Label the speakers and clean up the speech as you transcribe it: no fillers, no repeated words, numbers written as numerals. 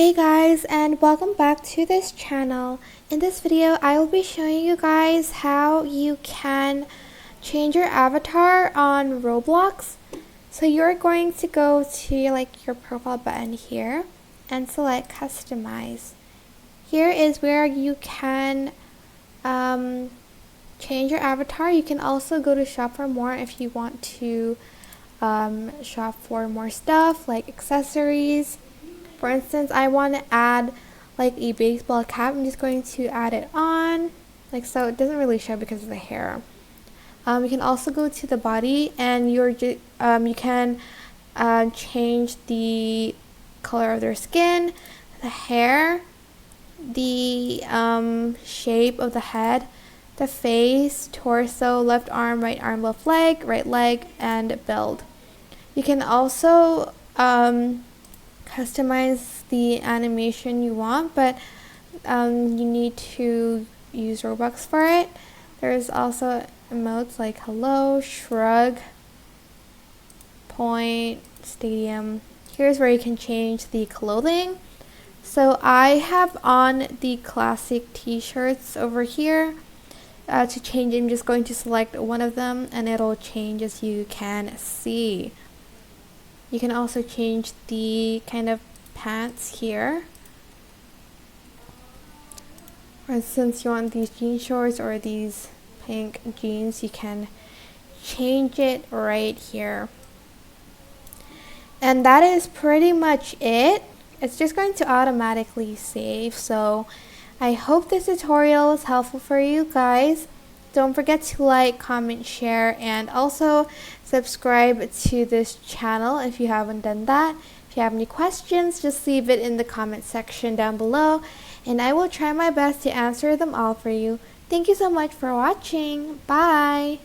Speaker 1: Hey guys, and welcome back to this channel. In this video I will be showing you guys how you can change your avatar on Roblox. So you're going to go to your profile button here and select customize. Here is where you can change your avatar. You can also go to shop for more if you want to shop for more stuff like accessories. For instance, I want to add like a baseball cap. I'm just going to add it on, like so. It doesn't really show because of the hair. You can also go to the body and you can change the color of their skin, the hair, the shape of the head, the face, torso, left arm, left leg, and build. You can also customize the animation you want, but you need to use Robux for it. There's also emotes like hello, shrug, point, stadium. Here's where you can change the clothing. So I have on the classic t-shirts over here. To change, I'm just going to select one of them and it'll change as you can see. You can also change the kind of pants here. For instance, you want these jean shorts or these pink jeans, you can change it right here. And that is pretty much it. It's just going to automatically save. So I hope this tutorial is helpful for you guys. Don't forget to like, comment, share, and also subscribe to this channel if you haven't done that. If you have any questions, just leave it in the comment section down below, and I will try my best to answer them all for you. Thank you so much for watching. Bye!